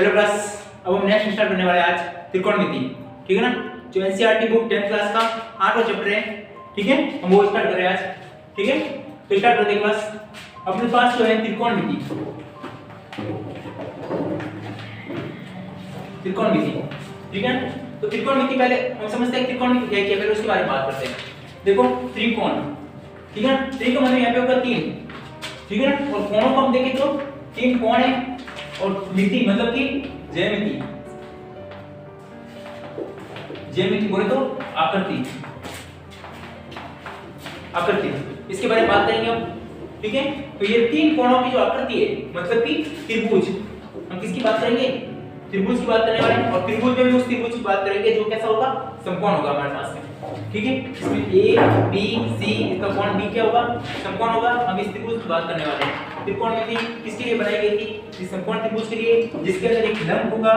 Hello class, अब हम next start करने वाले हैं आज त्रिकोणमिति। ठीक है ना, जो एनसीईआरटी बुक 10th क्लास का 8वां चैप्टर है। ठीक है, हम वो स्टार्ट कर रहे हैं आज। ठीक है, तो स्टार्ट करते हैं क्लास। अपने पास जो है त्रिकोणमिति, ठीक है। तो त्रिकोणमिति पहले हम समझते हैं त्रिकोणमिति क्या है, फिर उसके बारे में बात करते हैं। देखो त्रिकोण, ठीक है, त्रिकोण मतलब यहाँ पे होगा 3, ठीक है ना। और कोणों को हम देखें तो 3 कोण है, और मिति मतलब कि ज्यामिति, ज्यामिति बोले तो आकृति, आकृति इसके बारे में बात करेंगे हम। ठीक है, तो ये 3 कोणों की जो आकृति है मतलब कि त्रिभुज, हम किसकी बात करेंगे, त्रिभुज की बात करने वाले हैं। और त्रिभुज में भी उस त्रिभुज की बात करेंगे जो कैसा होगा, समकोण होगा हमारे पास में। ठीक है, इसमें ए बी सी, इसका कोण बी क्या होगा, समकोण होगा। हम इस त्रिभुज की बात करने वाले हैं। त्रिकोणमिति किसके लिए बनाई गई थी, इस समकोण त्रिभुज के लिए, जिसके अंदर एक लंब होगा,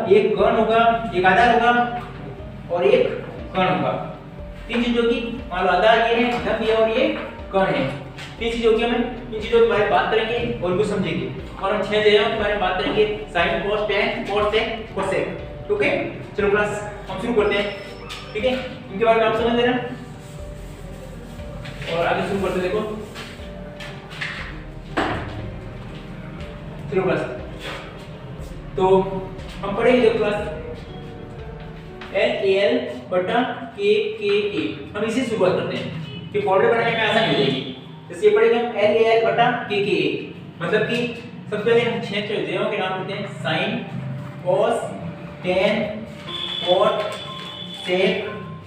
एक कोण होगा, एक आधार होगा और एक कोण होगा। 3 चीजों की, मान लो आधार ये है, लंब ये और ये कोण है। 3 चीजों की हम इन चीजों के बारे में बात करेंगे और उनको समझेंगे। और हम 6 जगहों के बारे में बात करेंगे, sin cos tan cos sec cosec। Okay, चलो क्लास हम शुरू करते हैं। ठीक है, इनके बारे में आप समझ लेना और आगे शुरू करते। देखो चलो क्लास, तो हम पढ़ेंगे देखो क्लास LAL बटा KKA। हम इसी से शुरुआत करते हैं कि फॉर्मूले बनाने में आसानी हो जाएगी। जैसे ये पढ़ेंगे हम LAL बटा KKA, मतलब कि सबसे पहले हम 6 जगहों के नाम लेते हैं, sin cos tan cot sec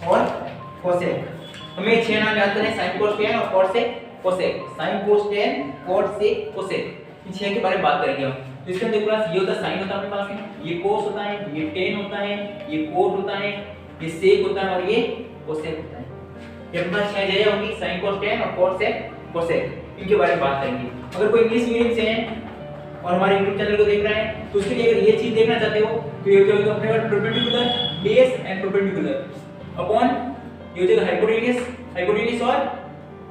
और cosec। हमें 6 नाम याद करने हैं, sin cos tan और cot sec cosec, sin cos tan cot sec cosec। इन 6 के बारे में बात करेंगे हम। तो इसके अंदर क्लास ये होता है sin होता है अपने पास में, ये cos होता है, ये tan होता है, ये cot होता है, ये sec होता है और ये cosec होता है। ये अपने पास 6 जगह होंगी, sin cos tan और cot sec cosec, इनके बारे में बात करेंगे। अगर कोई इंग्लिश मीडियम से है और हमारे YouTube चैनल को देख रहे हैं तो उसके लिए अगर ये चीज देखना चाहते हो तो ये क्या होगा, अपने पास perpendicular, base and perpendicular upon ये हो जाएगा हाइपोटेन्यूज, हाइपोटेन्यूज और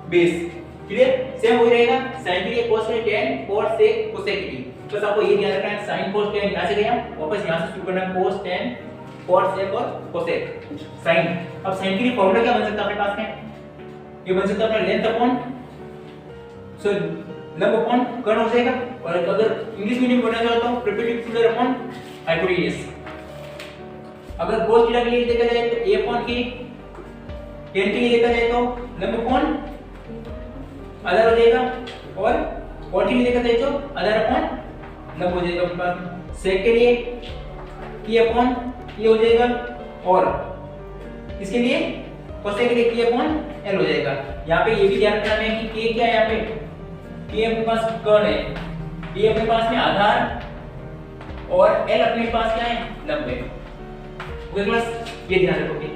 बेस। क्लियर, सेम वही रहेगा sin के लिए, cos के लिए, tan cos sec cosec के लिए। बस आपको ये ध्यान रखना है, sin cos tan यहां से गया, वापस यहां से शुरू करना है, cos tan cos sec और cosec sin। अब sin के लिए फार्मूला क्या बन सकता है अपने पास में, ये बन सकता है अपना लेंथ अपॉन लंब अपॉन कोण हो जाएगा। और अगर इंग्लिश मीडियम पढ़ना चाहता हूं, परपेंडिकुलर अपॉन हाइपोटेन्यूज। अगर cos थीटा के लिए देखा जाए तो a अपॉन k, tan के लिए देखा जाए तो लंब अपॉन आधार हो जाएगा, और cot के लिए देखा जाए तो आधार अपॉन लंब हो जाएगा अपने पास। sec के लिए k अपॉन ये हो जाएगा, और इसके लिए cosec के लिए k अपॉन l हो जाएगा। यहाँ पे ये भी ध्यान रखना है कि k क्या है, यहाँ पे k अपने पास कोण है, ये अपने पास में आधार और l अपने पास क्या है, लंब है। ओके क्लास, ये ध्यान रखोगे,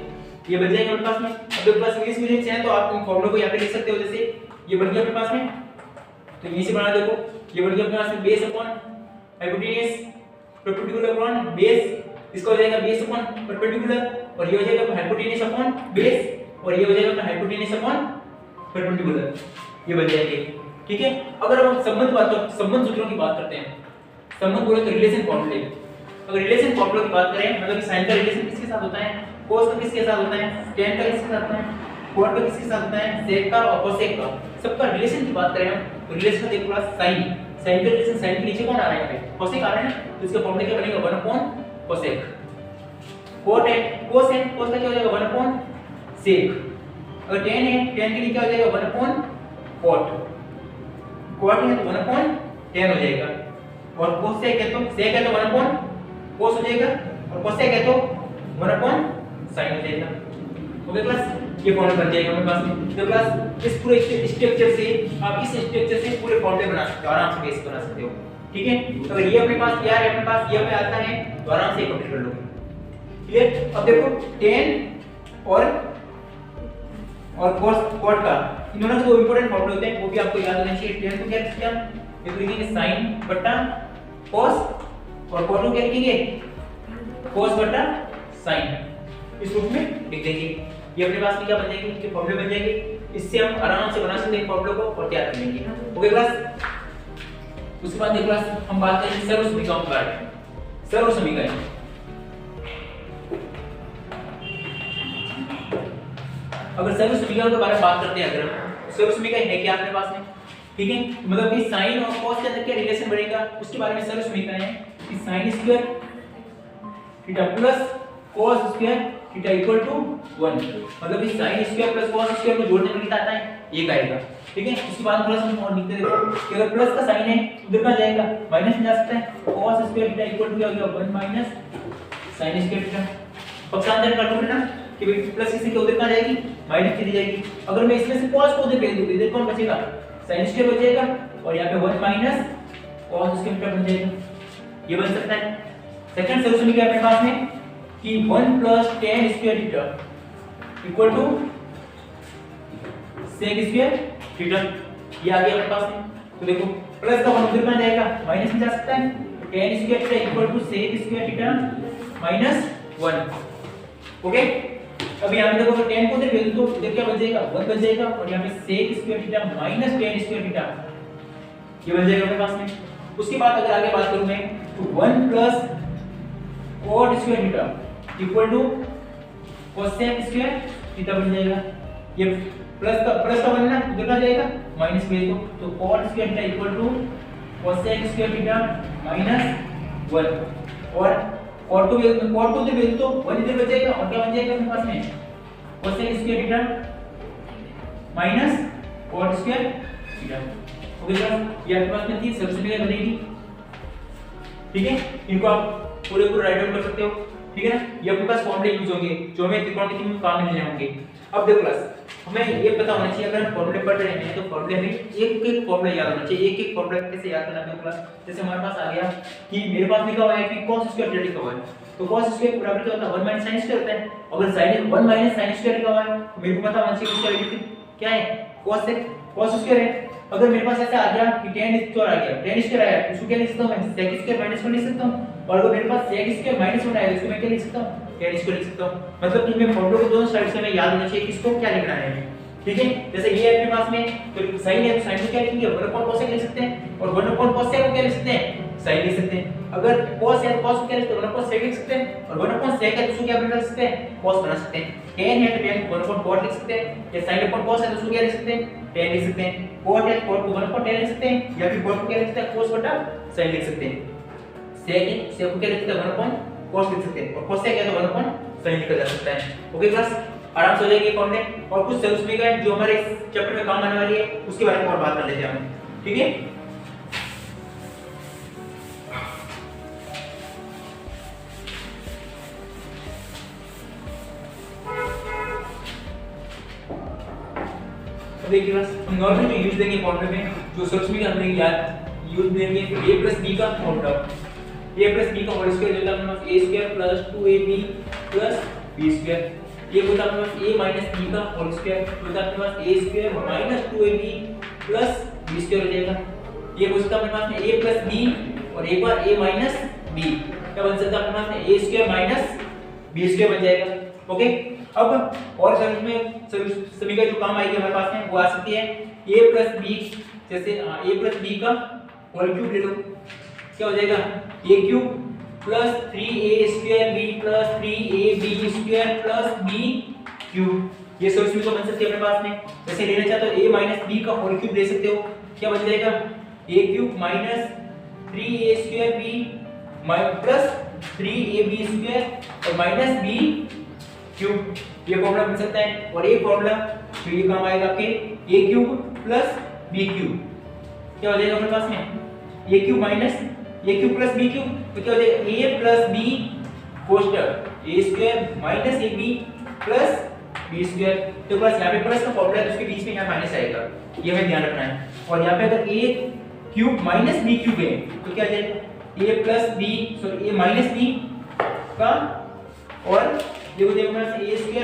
ये बन जाएगा अपने पास में। अब अपने पास इंग्लिश मीडियम से है तो आप इन फॉर्मूले को यहाँ पे लिख सकते हो। जैसे ये बन गया अपने पास में, तो यहीं से बना देखो, ये बन गया अपने पास में base upon hypotenuse, perpendicular upon base, इसका हो जाएगा बेस अपॉन परपेंडिकुलर, और ये हो जाएगा हाइपोटेन्यूज अपॉन बेस, और ये हो जाएगा हाइपोटेन्यूज अपॉन परपेंडिकुलर, ये बन जाएंगे। ठीक है, अगर हम संबंध सूत्रों की बात करते हैं, संबंध बोले तो रिलेशन फॉर्मूले। अगर रिलेशन फॉर्मूले की बात करें, मतलब कि sin का रिलेशन किसके साथ होता है, cos का किसके साथ होता है, tan का किसके साथ होता है, cot का किसके साथ होता है, sec का और cosec का, सबका रिलेशन की बात करें हम तो रिलेशन देखो पूरा sin का रिलेशन, sin के नीचे कौन आ रहा है, यहाँ पे cosec आ रहा है ना, तो इसका फॉर्मूला क्या बनेगा, 1 अपॉन cosec। cot है, cos है, cos का क्या हो जाएगा, 1 अपॉन sec। अगर tan है, tan के लिए क्या हो जाएगा, 1 अपॉन cot। cot है तो 1 अपॉन tan हो जाएगा, और cosec है तो sec है तो 1 अपॉन cos हो जाएगा, और cosec है तो 1 अपॉन sin हो जाएगा। ओके क्लास, ये फॉर्मूला बन जाएगा हमारे पास में। तो क्लास इस पूरे स्ट्रक्चर से आप इस स्ट्रक्चर से पूरे फॉर्मूले बना सकते हो, आराम से बेस बना सकते हो। ठीक है, अगर ये अपने पास क्या है, अपने पास ये पे आता है तो आराम से कंप्लीट कर लोगे। क्लियर, अब देखो tan और cot का, इन दोनों के दो इंपॉर्टेंट फॉर्मूले होते हैं, वो भी आपको याद होना चाहिए। tan को क्या लिखेंगे, ये तो लिखेंगे sin बटा cos, और cot को क्या लिखेंगे, cos बटा sin, इस रूप में लिख देंगे। ये अपने पास में क्या बन जाएगी, इनके फॉर्मूले बन जाएंगे। इससे हम आराम से बना सकते हैं फॉर्मूले को और तैयार कर लेंगे। ओके क्लास, उसके बाद देखो हम बात करेंगे सर्व समीकरणों के बारे में। सर्व समीकरण, अगर सर्व समीकरण के बारे में बात करते हैं, अगर सर्व समीकरण है क्या अपने पास में, ठीक है, मतलब कि साइन और कॉस के अंदर क्या रिलेशन बनेगा उसके बारे में सर्व समीकरण है कि sine square theta plus cos square theta equal to 1, मतलब कि sine square plus cos square को जोड़ने में कितना आता है, 1 आएगा, ठीक है। उसके बाद थोड़ा सा हम और लिखते देखो कि अगर प्लस का साइन है उधर का जाएगा माइनस में जा सकता है, cos square theta equal to क्या हो गया 1 माइनस sin स्क्वायर थीटा। पक्षांतर कर लो ना कि भाई प्लस की उधर का जाएगी माइनस चली जाएगी। अगर मैं इसमें से cos को उधर भेज दूं इधर कौन बचेगा, sin स्क्वायर बचेगा और यहां पे 1 माइनस cos स्क्वायर थीटा बन जाएगा, ये बन सकता है। सेकंड सॉल्यूशन क्या है अपने पास में कि 1 plus tan square theta equal to sec square theta, ये आ गया अपने पास में। तो देखो प्लस का 1 उधर कहां जाएगा माइनस में जा सकता है, तो tan square theta equal to sec square theta minus 1, okay. अब यहां पे देखो अगर tan को उधर भेज दो तो इधर क्या बच जाएगा 1 बच जाएगा और यहां पे sec square theta minus tan square theta ये बन जाएगा अपने पास में। उसके बाद अगर आगे बात करूं मैं तो 1 plus cot square theta equal to cosec square theta बन जाएगा। ये प्लस का बनना उधर का जाएगा माइनस भेज दो तो cot square theta equal to cosec square theta minus 1 और cot को उधर भेज दो 1 इधर बचेगा और क्या बन जाएगा अपने पास में cosec square theta minus cot square theta, okay sir. ये आपके पास में तीन सबसे पहले बनेगी, ठीक है। इनको आप पूरे राइट डाउन कर सकते हो, ठीक है ना। ये आपके पास फॉर्मूले यूज होंगे जो हमें त्रिकोणमिति में काम में लेने होंगे। अब देखो क्लास हमें ये पता होना चाहिए अगर हम फॉर्मूले पढ़ रहे हैं तो फॉर्मूले में एक फॉर्मूला याद होना चाहिए, एक फॉर्मूला कैसे याद करना है क्लास। जैसे हमारे पास आ गया कि मेरे पास लिखा हुआ है कि cos स्क्वायर थीटा लिखा हुआ है, तो cos स्क्वायर बराबर क्या होता है 1 माइनस sin स्क्वायर होता है। अगर sin 1 माइनस sin स्क्वायर लिखा हुआ है तो मेरे को पता होना चाहिए इसका वैल्यू क्या है, cos स्क्वायर है। अगर मेरे पास ऐसा आ गया कि tan स्क्वायर आ गया, tan स्क्वायर आया तो उसको क्या लिख सकता हूं मैं sec स्क्वायर माइनस 1 लिख सकता हूं, और अगर मेरे पास sec स्क्वायर माइनस 1 आया तो इसको मैं क्या लिख सकता हूं tan स्क्वायर लिख सकता हूं। मतलब कि मैं फॉर्मूले को दोनों साइड से मैं याद होना चाहिए किसको क्या लिखना है, ठीक है। जैसे ये है अपने पास में तो sin है तो sin को क्या लिखेंगे 1/cos लिख सकते हैं और 1/cos को क्या लिख सकते हैं sin लिख सकते हैं। अगर cos है तो cos को क्या लिख सकते हैं 1/cos लिख सकते हैं और 1/sec है तो उसको क्या बना सकते हैं cos बना सकते हैं। tan है तो tan 1/cot लिख सकते हैं या sin/cos है तो उसको क्या लिख सकते हैं tan लिख सकते हैं। cot है cot को 1/tan लिख सकते हैं या फिर cot को क्या लिख सकते हैं cos/sin लिख सकते हैं। sec है sec को क्या लिख सकते हैं 1/cos लिख सकते हैं और cosec है तो 1/sin लिखा जा सकता है, ओके क्लास। आराम से हो जाएगी फॉर्मूले और कुछ सर्विस में गए जो हमारे इस चैप्टर में काम आने वाली है उसके बारे में और बात कर लेते हैं हम, ठीक है। तो देखिए बस हम नॉर्मली जो यूज देंगे फॉर्मूले में जो सर्विस में हमने याद यूज देंगे a + b का फॉर्मूला, a + b का होल स्क्वायर जो होता है अपने पास a² + 2ab + b², ये होता है अपने पास a - b का होल स्क्वायर होता है अपने पास a² - 2ab + b² हो जाएगा। ये हो सकता है अपने पास में a + b और एक बार a - b क्या बन सकता है अपने पास में a² - b² बन जाएगा, ओके। अब और सर्विस में सभी का जो काम आएगी हमारे पास में वो आ सकती है a + b, जैसे a + b का होल क्यूब ले लो क्या हो जाएगा a³ + 3a² b + 3ab² + b³, ये सोर्स भी तो बन सकती है अपने पास में। जैसे लेना चाहते हो a - b का होल क्यूब ले सकते हो, क्या बन जाएगा a³ - 3a² b + 3ab² और -b³, ये फॉर्मूला बन सकता है। और एक फॉर्मूला जो ये काम आएगा आपके a³ + b³ क्या हो जाएगा अपने पास में a³ + b³ तो क्या हो जाएगा a + b कोष्टक a² - ab + b²। तो बस यहाँ पे प्लस का फॉर्मूला है तो उसके बीच में यहाँ माइनस आएगा, ये हमें ध्यान रखना है। और यहाँ पे अगर a³ - b³ है तो क्या आ जाएगा a + b sorry a - b का और ये हो जाएगा a² + ab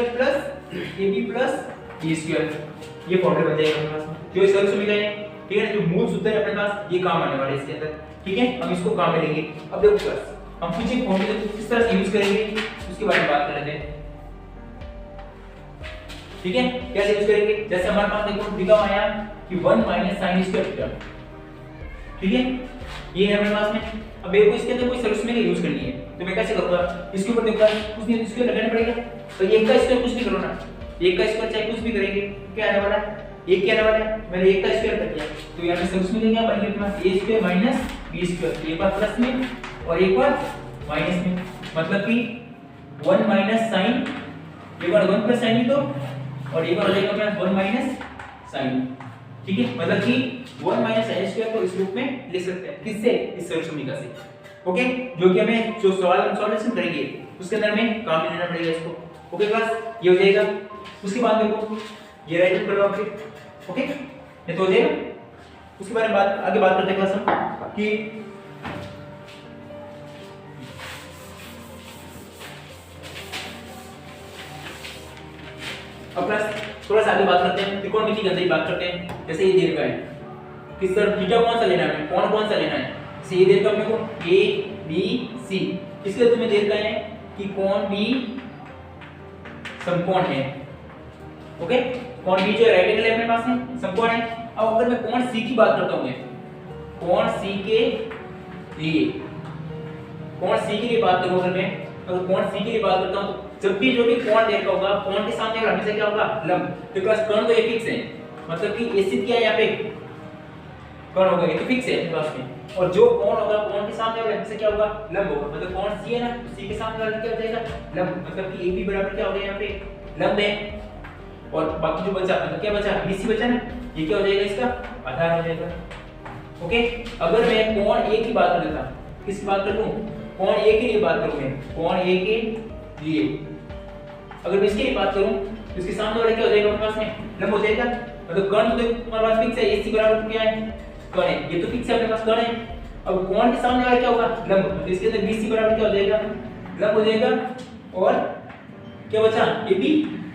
+ b², ये फॉर्मूला बन जाएगा अपने पास जो इस सर्विस में गए हैं, ठीक है। जो मूल सूत्र है अपने पास ये काम आने वाले इसके अंदर, ठीक है। हम इसको काम में लेंगे। अब देखो क्लास हम कुछ एक फॉर्मूले किस तरह से यूज करेंगे उसके बारे में बात कर लेते हैं, ठीक है। कैसे यूज करेंगे, जैसे हमारे पास देखो लिखा हुआ है कि 1 - sin², ठीक है। ये है हमारे पास में। अब मेरे को इसके अंदर कोई सॉल्यूशन में यूज करनी है, तो मैं कैसे करूंगा, इसके ऊपर देखूंगा कुछ नहीं, इसके लगाना पड़ेगा। तो एक का स्क्वायर कुछ भी करो ना, एक का स्क्वायर चाहे कुछ भी करेंगे, क्या आने वाला है, एक क्या आने वाला है, मैंने एक का स्क्वायर कर दिया, तो यहाँ पे सॉल्यूशन में क्या बन गया अपना a square minus b square, एक बार प्लस में और एक बार माइनस में, मतलब कि 1 माइनस साइन, एक बार 1 प्लस साइन ही तो, और एक बार हो जाएगा अपना 1 माइनस साइन, ठीक है, मतलब कि 1 माइनस साइन स्क्वायर को इस रूप में लिख सकते हैं, किससे, इस सॉल्यूशन से, ओके, जो कि हमें जो सवाल हम सॉल्यूशन करेंगे उसके अंदर में काम में लेना पड़ेगा इसको, ओके क्लास, ये हो जाएगा। उसके बाद देखो ये राइट हैंड करो आप फिर, ओके, ये तो हो जाएगा। उसके बारे में आगे बात करते हैं क्लास हम कि अब क्लास थोड़ा सा आगे बात करते हैं, त्रिकोणमिति के अंदर ही बात करते हैं। जैसे ये दीर्घ है कि सर थीटा कौन सा लेना है, कोण कौन सा लेना है, जैसे ये दीर्घ अपने को ए बी सी, इसके लिए तुम्हें दीर्घ है कि कोण बी समकोण है, ओके, कोण बी जो राइट एंगल है अपने पास में समकोण है। अब अगर मैं कोण सी की बात करता हूं, कोण सी के लिए, कोण सी के लिए बात करूं, अगर मैं अगर कोण सी के लिए बात करता हूं तो जब भी जो भी कोण देखा होगा, कोण के सामने हमेशा क्या होगा, लंब, तो क्लास कोण तो ये फिक्स है, मतलब कि ए सी क्या है, यहाँ पे कोण होगा, ये तो फिक्स है अपने पास में, और जो कोण होगा कोण के सामने वाला हमेशा क्या होगा, लंब होगा, मतलब कोण सी है ना, सी के सामने वाला क्या हो जाएगा, लंब, मतलब कि ए बी बराबर क्या हो गया यहाँ पे लंब है, और बाकी जो बचा मतलब क्या बचा, बी सी बचा ना, ये क्या हो जाएगा, इसका आधार हो जाएगा, ओके। अगर मैं कोण ए की बात कर लेता, किसकी बात कर लूं, कोण ए के लिए बात करूं, मैं कोण ए के लिए अगर मैं इसके लिए बात करूं तो इसके सामने वाला क्या हो जाएगा अपने पास में, लंब हो जाएगा, मतलब कोण तो तुम्हारे पास फिक्स है, ए सी बराबर क्या है, कोण है, ये तो फिक्स है अपने पास कोण है। अब कोण के सामने वाला क्या होगा, लंब, तो इसके अंदर बी सी बराबर क्या हो जाएगा, लंब हो जाएगा, और क्या बचा ए बी,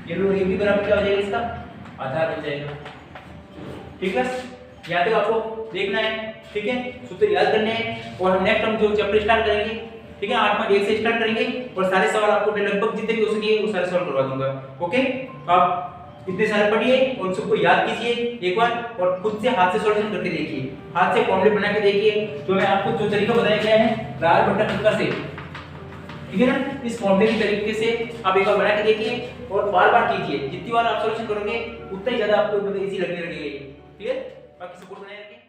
ये लो ए बी बराबर क्या हो जाएगा, इसका आधार हो जाएगा, ठीक है। यहाँ तक आपको देखना है, ठीक है, सूत्र याद करने हैं, और हम नेक्स्ट हम जो चैप्टर स्टार्ट करेंगे, ठीक है, 8.1 से स्टार्ट करेंगे, और सारे सवाल आपको मैं लगभग जितने भी हो सके वो सारे सवाल करवा दूंगा, ओके। तो आप इतने सारे पढ़िए और सबको याद कीजिए एक बार, और खुद से हाथ से सॉल्यूशन करके देखिए, हाथ से फॉर्मूले बना के देखिए, जो मैं आपको जो तरीका बताया गया है लाल बटन अंक से, ठीक है ना, इस फॉर्मूले के तरीके से आप एक बार बना के देखिए और बार-बार कीजिए, जितनी बार आप सॉल्यूशन करोगे उतना ही ज्यादा आपको इजी लगने लगेगा, ठीक है। बाकी सपोर्ट बनाए रखिए।